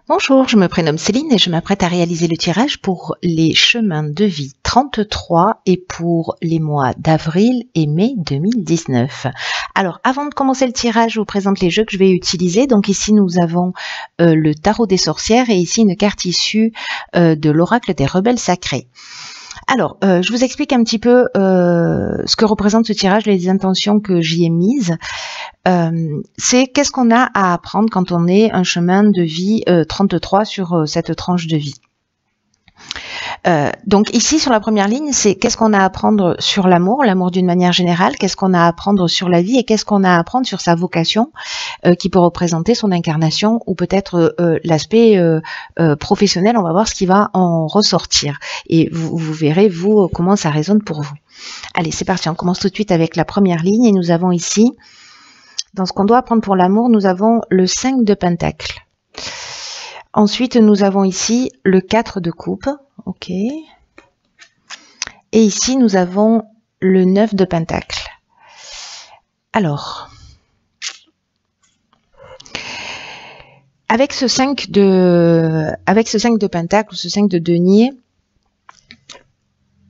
Bonjour, je me prénomme Céline et je m'apprête à réaliser le tirage pour les chemins de vie 33 et pour les mois d'avril et mai 2019. Alors, avant de commencer le tirage, je vous présente les jeux que je vais utiliser. Donc ici, nous avons le tarot des sorcières et ici une carte issue de l'oracle des rebelles sacrés. Alors, je vous explique un petit peu ce que représente ce tirage, les intentions que j'y ai mises. C'est qu'est-ce qu'on a à apprendre quand on est un chemin de vie 33 sur cette tranche de vie. Donc ici sur la première ligne, c'est qu'est-ce qu'on a à apprendre sur l'amour d'une manière générale, qu'est-ce qu'on a à apprendre sur la vie et qu'est-ce qu'on a à apprendre sur sa vocation qui peut représenter son incarnation ou peut-être l'aspect professionnel. On va voir ce qui va en ressortir et vous verrez vous comment ça résonne pour vous. Allez, c'est parti, on commence tout de suite avec la première ligne et nous avons ici, dans ce qu'on doit apprendre pour l'amour, nous avons le 5 de Pentacles. Ensuite, nous avons ici le 4 de coupe. Ok. Et ici, nous avons le 9 de Pentacle. Alors, avec ce 5 de Pentacle ou ce 5 de denier,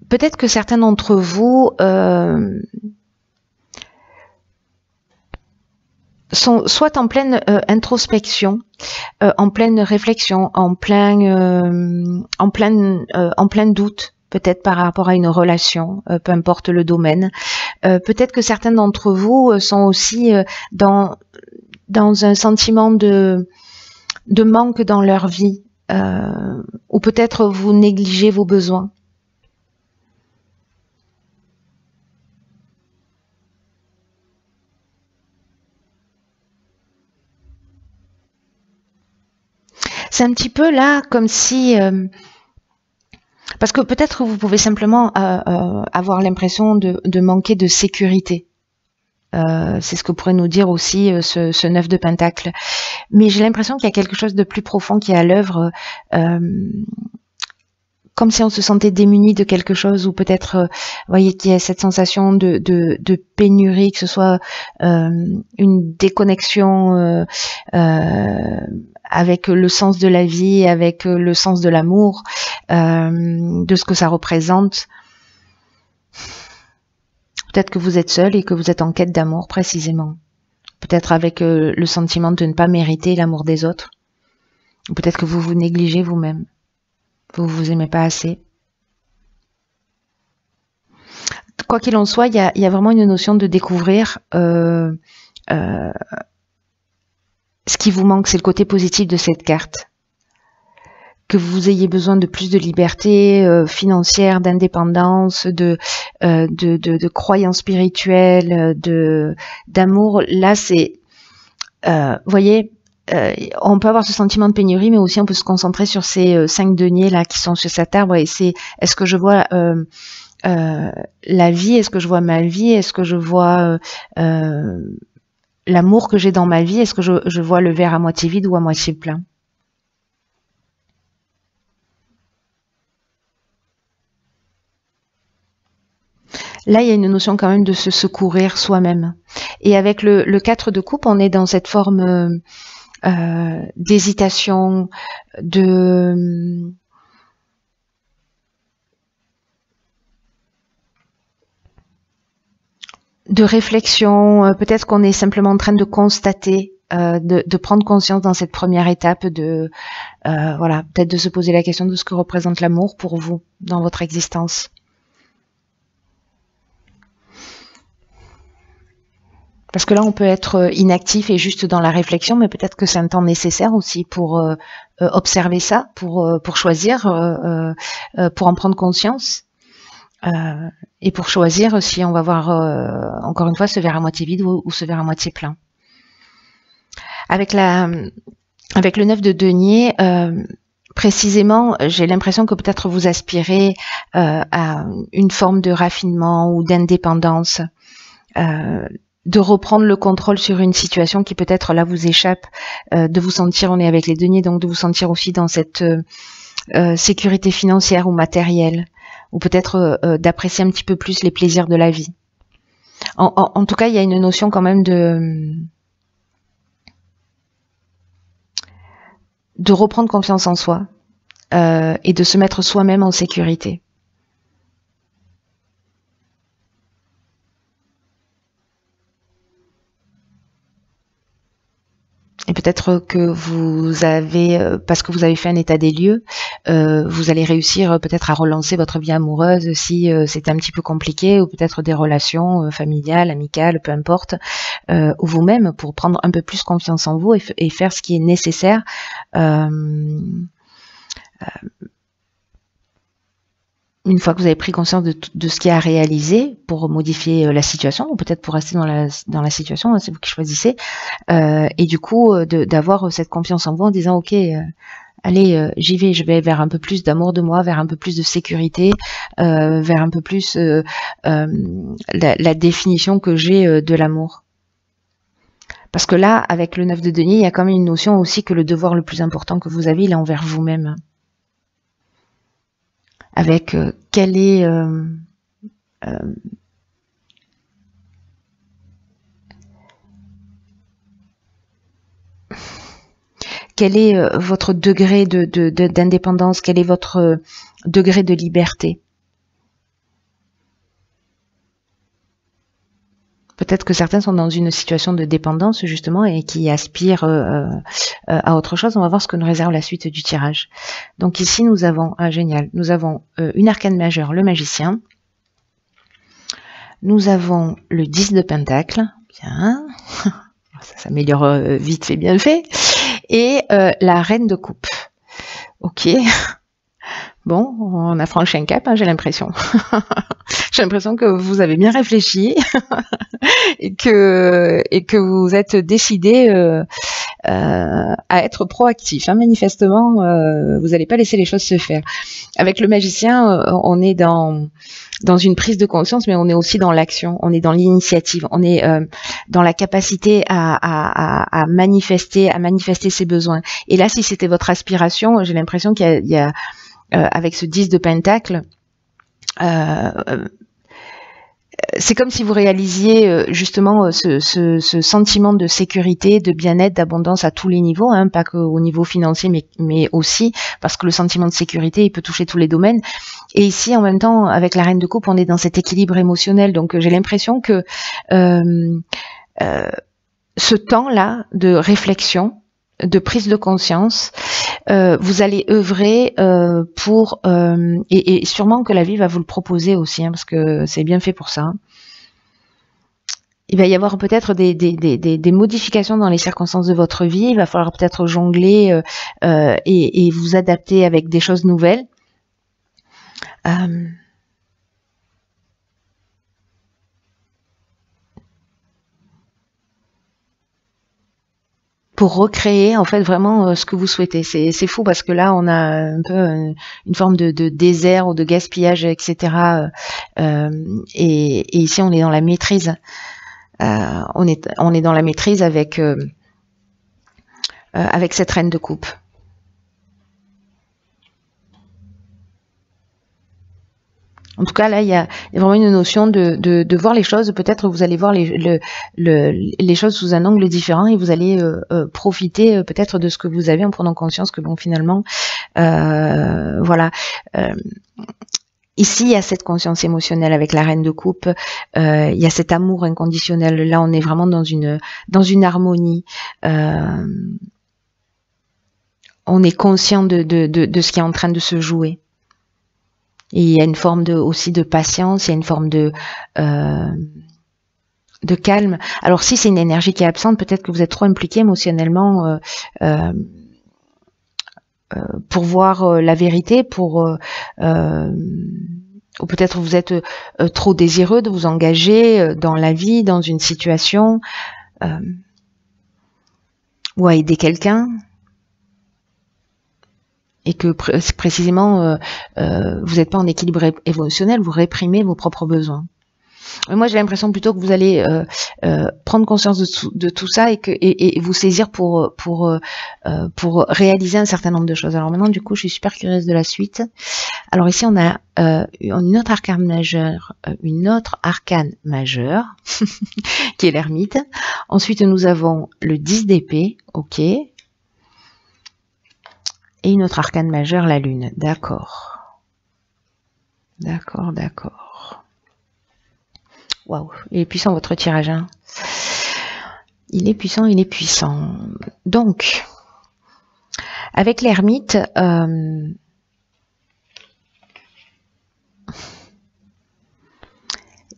peut-être que certains d'entre vous sont soit en pleine introspection, en pleine réflexion, en plein doute, peut-être par rapport à une relation, peu importe le domaine. Peut-être que certains d'entre vous sont aussi dans un sentiment de manque dans leur vie, ou peut-être vous négligez vos besoins. C'est un petit peu là comme si... parce que peut-être vous pouvez simplement avoir l'impression de manquer de sécurité. C'est ce que pourrait nous dire aussi ce 9 de Pentacle. Mais j'ai l'impression qu'il y a quelque chose de plus profond qui est à l'œuvre, comme si on se sentait démuni de quelque chose, ou peut-être, voyez, qu'il y a cette sensation de pénurie, que ce soit une déconnexion avec le sens de la vie, avec le sens de l'amour, de ce que ça représente. Peut-être que vous êtes seul et que vous êtes en quête d'amour précisément. Peut-être avec le sentiment de ne pas mériter l'amour des autres. Ou peut-être que vous vous négligez vous-même. Vous vous aimez pas assez. Quoi qu'il en soit, il y a vraiment une notion de découvrir ce qui vous manque, c'est le côté positif de cette carte. Que vous ayez besoin de plus de liberté financière, d'indépendance, de croyances spirituelles, d'amour. Là, c'est, voyez, on peut avoir ce sentiment de pénurie, mais aussi on peut se concentrer sur ces 5 deniers là qui sont sur cet arbre. Et c'est, est-ce que je vois la vie, est-ce que je vois ma vie, est-ce que je vois l'amour que j'ai dans ma vie, est-ce que je vois le verre à moitié vide ou à moitié plein? Là, il y a une notion quand même de se secourir soi-même. Et avec le 4 de coupe, on est dans cette forme d'hésitation, de réflexion. Peut-être qu'on est simplement en train de constater, de prendre conscience dans cette première étape, voilà, peut-être de se poser la question de ce que représente l'amour pour vous dans votre existence. Parce que là, on peut être inactif et juste dans la réflexion, mais peut-être que c'est un temps nécessaire aussi pour observer ça, pour choisir, pour en prendre conscience, et pour choisir si on va voir, encore une fois, ce verre à moitié vide ou ce verre à moitié plein. Avec le 9 de denier, précisément, j'ai l'impression que peut-être vous aspirez à une forme de raffinement ou d'indépendance, de reprendre le contrôle sur une situation qui peut-être là vous échappe, de vous sentir, on est avec les deniers, donc de vous sentir aussi dans cette sécurité financière ou matérielle, ou peut-être d'apprécier un petit peu plus les plaisirs de la vie. En tout cas, il y a une notion quand même de reprendre confiance en soi et de se mettre soi-même en sécurité. Et peut-être que vous avez, parce que vous avez fait un état des lieux, vous allez réussir peut-être à relancer votre vie amoureuse si c'est un petit peu compliqué, ou peut-être des relations familiales, amicales, peu importe, ou vous-même, pour prendre un peu plus confiance en vous et faire ce qui est nécessaire une fois que vous avez pris conscience de ce qu'il y a à réaliser pour modifier la situation, ou peut-être pour rester dans la situation, c'est vous qui choisissez, et du coup d'avoir cette confiance en vous en disant ok, allez, j'y vais, je vais vers un peu plus d'amour de moi, vers un peu plus de sécurité, vers un peu plus la définition que j'ai de l'amour. Parce que là, avec le 9 de denier, il y a quand même une notion aussi que le devoir le plus important que vous avez, il est envers vous-même. Avec quel est votre degré d'indépendance, quel est votre degré de liberté. Peut-être que certains sont dans une situation de dépendance justement et qui aspirent à autre chose. On va voir ce que nous réserve la suite du tirage. Donc ici nous avons, génial, nous avons une arcane majeure, le magicien. Nous avons le 10 de pentacle, bien, ça s'améliore vite fait, bien fait. Et la reine de coupe. Ok. Bon, on a franchi un cap, hein, j'ai l'impression. J'ai l'impression que vous avez bien réfléchi et que vous êtes décidé à être proactif. Hein. Manifestement, vous n'allez pas laisser les choses se faire. Avec le magicien, on est dans une prise de conscience, mais on est aussi dans l'action, on est dans l'initiative, on est dans la capacité à manifester ses besoins. Et là, si c'était votre aspiration, j'ai l'impression qu'il y a avec ce 10 de pentacle, c'est comme si vous réalisiez justement ce sentiment de sécurité, de bien-être, d'abondance à tous les niveaux, hein, pas qu'au niveau financier, mais aussi parce que le sentiment de sécurité, il peut toucher tous les domaines. Et ici, en même temps, avec la reine de coupe, on est dans cet équilibre émotionnel. Donc, j'ai l'impression que ce temps-là de réflexion, de prise de conscience, vous allez œuvrer pour et sûrement que la vie va vous le proposer aussi, hein, parce que c'est bien fait pour ça. Hein. Il va y avoir peut-être des modifications dans les circonstances de votre vie. Il va falloir peut-être jongler et vous adapter avec des choses nouvelles. Pour recréer en fait vraiment ce que vous souhaitez. C'est fou parce que là on a un peu une forme de désert ou de gaspillage, etc. Et ici on est dans la maîtrise. On est dans la maîtrise avec cette reine de coupe. En tout cas, là, il y a vraiment une notion de voir les choses. Peut-être vous allez voir les choses sous un angle différent et vous allez profiter peut-être de ce que vous avez en prenant conscience que bon, finalement, voilà. Ici, il y a cette conscience émotionnelle avec la reine de coupe. Il y a cet amour inconditionnel. Là, on est vraiment dans une harmonie. On est conscient de ce qui est en train de se jouer. Et il y a une forme aussi de patience, il y a une forme de calme. Alors si c'est une énergie qui est absente, peut-être que vous êtes trop impliqué émotionnellement pour voir la vérité, ou peut-être vous êtes trop désireux de vous engager dans la vie, dans une situation, ou à aider quelqu'un. Et que précisément vous n'êtes pas en équilibre émotionnel, vous réprimez vos propres besoins. Et moi j'ai l'impression plutôt que vous allez prendre conscience de tout ça et vous saisir pour réaliser un certain nombre de choses. Alors maintenant du coup je suis super curieuse de la suite. Alors ici on a une autre arcane majeure, qui est l'ermite. Ensuite nous avons le 10 d'épée, ok. Et une autre arcane majeure, la lune. D'accord. D'accord, d'accord. Waouh, il est puissant votre tirage. Hein. Il est puissant, il est puissant. Donc, avec l'ermite, il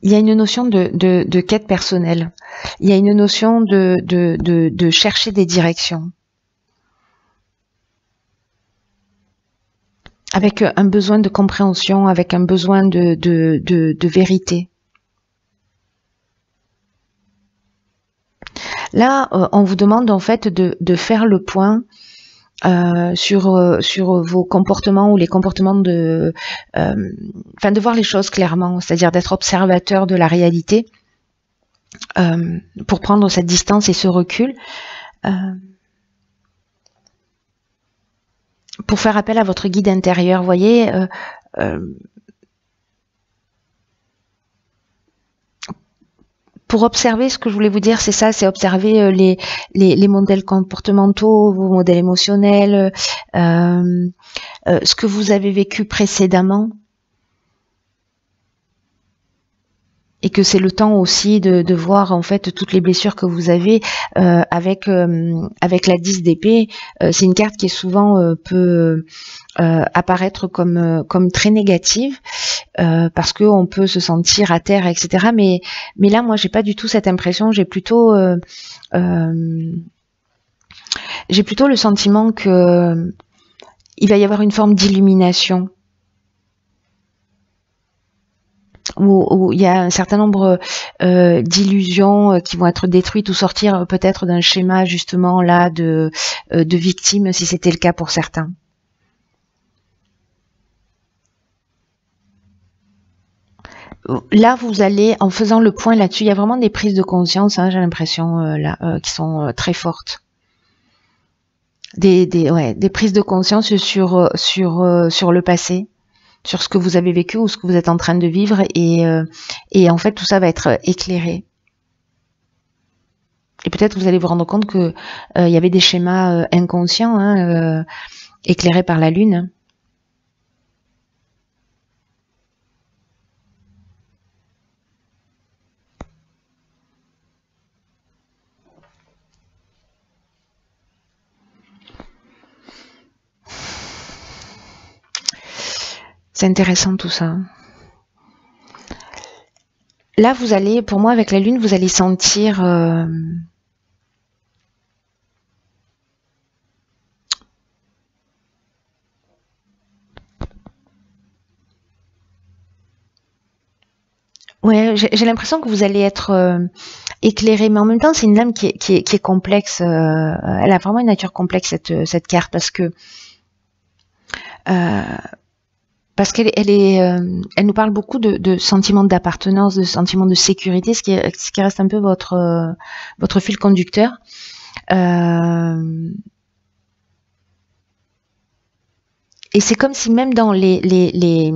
y a une notion de quête personnelle. Il y a une notion de chercher des directions. Avec un besoin de compréhension, avec un besoin de vérité. Là, on vous demande en fait de faire le point sur vos comportements ou les comportements de voir les choses clairement, c'est-à-dire d'être observateur de la réalité pour prendre cette distance et ce recul. Pour faire appel à votre guide intérieur, vous voyez, pour observer, ce que je voulais vous dire, c'est ça, c'est observer les modèles comportementaux, vos modèles émotionnels, ce que vous avez vécu précédemment. Et que c'est le temps aussi de voir en fait toutes les blessures que vous avez avec la 10 d'épée. C'est une carte qui est souvent peut apparaître comme très négative parce que on peut se sentir à terre, etc. Mais là, moi, j'ai pas du tout cette impression. J'ai plutôt le sentiment que il va y avoir une forme d'illumination. Où il y a un certain nombre d'illusions qui vont être détruites ou sortir peut-être d'un schéma justement là de victime si c'était le cas pour certains. Là, vous allez, en faisant le point là-dessus, il y a vraiment des prises de conscience, hein, j'ai l'impression, là, qui sont très fortes. Des prises de conscience sur le passé, sur ce que vous avez vécu ou ce que vous êtes en train de vivre, et en fait tout ça va être éclairé. Et peut-être vous allez vous rendre compte que il y avait des schémas inconscients, hein, éclairés par la lune. C'est intéressant tout ça. Là, vous allez, pour moi, avec la lune, vous allez sentir ouais, j'ai l'impression que vous allez être éclairé, mais en même temps, c'est une lame qui est complexe. Elle a vraiment une nature complexe cette carte parce que elle nous parle beaucoup de sentiments d'appartenance, de sentiments de sécurité, ce qui reste un peu votre fil conducteur. Et c'est comme si même dans les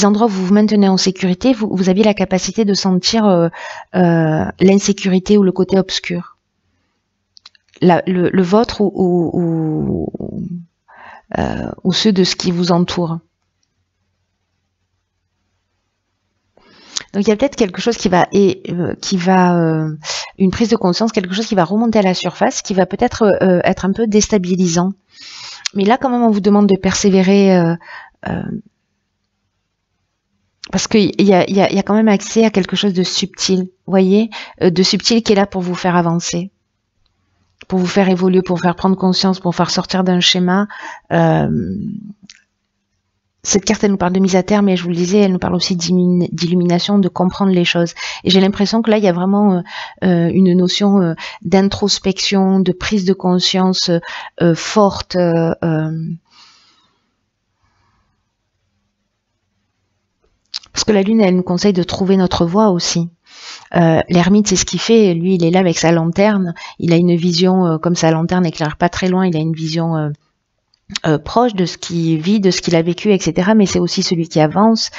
endroits où vous vous maintenez en sécurité, vous aviez la capacité de sentir l'insécurité ou le côté obscur. Le vôtre ou ceux de ce qui vous entoure. Donc il y a peut-être quelque chose qui va une prise de conscience, quelque chose qui va remonter à la surface, qui va peut-être être un peu déstabilisant. Mais là, quand même, on vous demande de persévérer parce qu'il y a quand même accès à quelque chose de subtil, vous voyez, de subtil qui est là pour vous faire avancer, pour vous faire évoluer, pour vous faire prendre conscience, pour vous faire sortir d'un schéma. Cette carte, elle nous parle de mise à terre, mais je vous le disais, elle nous parle aussi d'illumination, de comprendre les choses. Et j'ai l'impression que là, il y a vraiment une notion d'introspection, de prise de conscience forte. Parce que la lune, elle nous conseille de trouver notre voie aussi. L'ermite, c'est ce qu'il fait. Lui, il est là avec sa lanterne. Il a une vision, comme sa lanterne n'éclaire pas très loin, il a une vision proche de ce qu'il vit, de ce qu'il a vécu, etc. Mais c'est aussi celui qui avance,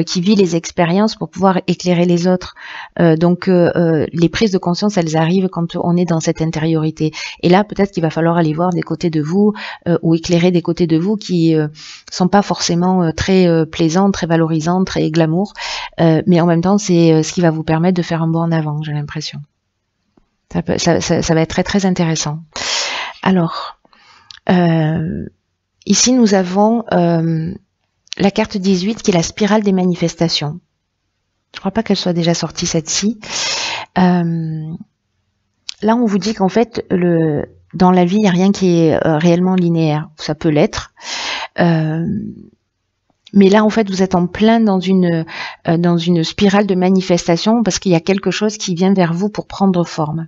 qui vit les expériences pour pouvoir éclairer les autres. Donc les prises de conscience, elles arrivent quand on est dans cette intériorité. Et là, peut-être qu'il va falloir aller voir des côtés de vous ou éclairer des côtés de vous qui sont pas forcément très plaisants, très valorisants, très glamour. Mais en même temps, c'est ce qui va vous permettre de faire un bond en avant, j'ai l'impression. Ça va être très très intéressant. Alors, ici nous avons la carte 18 qui est la spirale des manifestations. Je crois pas qu'elle soit déjà sortie cette-ci. Là on vous dit qu'en fait dans la vie il n'y a rien qui est réellement linéaire. Ça peut l'être. Mais là, en fait, vous êtes en plein dans une spirale de manifestation parce qu'il y a quelque chose qui vient vers vous pour prendre forme.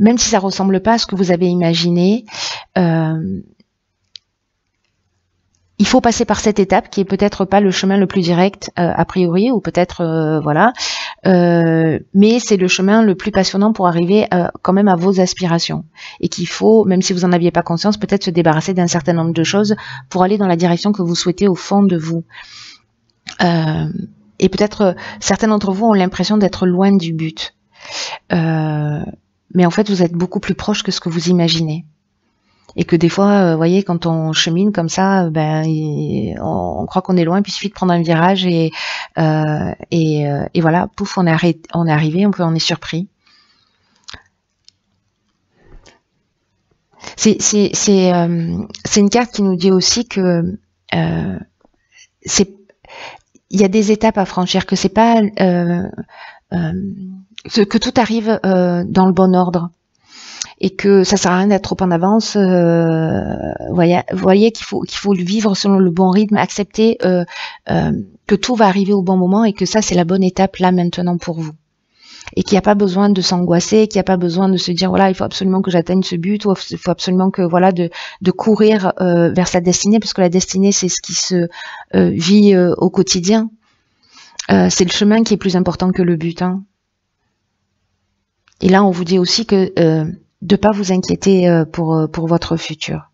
Même si ça ressemble pas à ce que vous avez imaginé, il faut passer par cette étape qui est peut-être pas le chemin le plus direct a priori, ou peut-être voilà, mais c'est le chemin le plus passionnant pour arriver quand même à vos aspirations, et qu'il faut, même si vous en aviez pas conscience, peut-être se débarrasser d'un certain nombre de choses pour aller dans la direction que vous souhaitez au fond de vous. Et peut-être certains d'entre vous ont l'impression d'être loin du but. Mais en fait, vous êtes beaucoup plus proche que ce que vous imaginez. Et que des fois, vous voyez, quand on chemine comme ça, ben, on croit qu'on est loin, puis il suffit de prendre un virage et voilà, pouf, on est arrivé, on est surpris. C'est une carte qui nous dit aussi que il y a des étapes à franchir, que c'est pas que tout arrive dans le bon ordre, et que ça sert à rien d'être trop en avance. Voyez qu'il faut le vivre selon le bon rythme, accepter que tout va arriver au bon moment, et que ça c'est la bonne étape là maintenant pour vous, et qu'il n'y a pas besoin de s'angoisser, qu'il n'y a pas besoin de se dire voilà, il faut absolument que j'atteigne ce but, ou il faut absolument que voilà de courir vers sa destinée, parce que la destinée c'est ce qui se vit au quotidien. C'est le chemin qui est plus important que le but, hein. Et là on vous dit aussi que de pas vous inquiéter pour votre futur,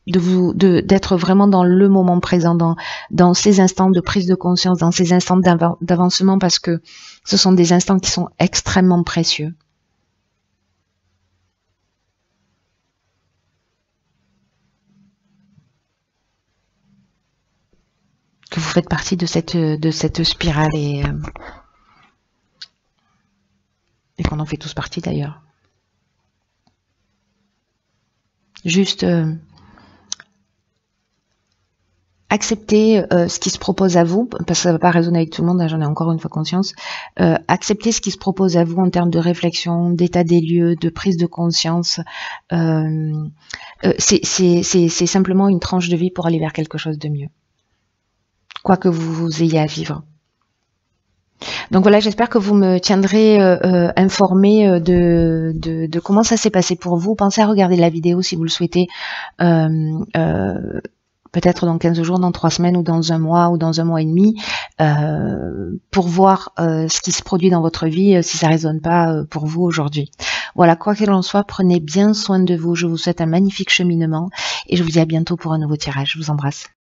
d'être vraiment dans le moment présent, dans ces instants de prise de conscience, dans ces instants d'avancement, parce que ce sont des instants qui sont extrêmement précieux. Que vous faites partie de cette spirale, et qu'on en fait tous partie d'ailleurs. Juste accepter ce qui se propose à vous, parce que ça ne va pas résonner avec tout le monde, hein, j'en ai encore une fois conscience. Accepter ce qui se propose à vous en termes de réflexion, d'état des lieux, de prise de conscience. C'est simplement une tranche de vie pour aller vers quelque chose de mieux, quoi que vous ayez à vivre. Donc voilà, j'espère que vous me tiendrez informé de comment ça s'est passé pour vous. Pensez à regarder la vidéo si vous le souhaitez, peut-être dans 15 jours, dans 3 semaines, ou dans un mois, ou dans un mois et demi, pour voir ce qui se produit dans votre vie, si ça ne résonne pas pour vous aujourd'hui. Voilà, quoi qu'il en soit, prenez bien soin de vous. Je vous souhaite un magnifique cheminement, et je vous dis à bientôt pour un nouveau tirage. Je vous embrasse.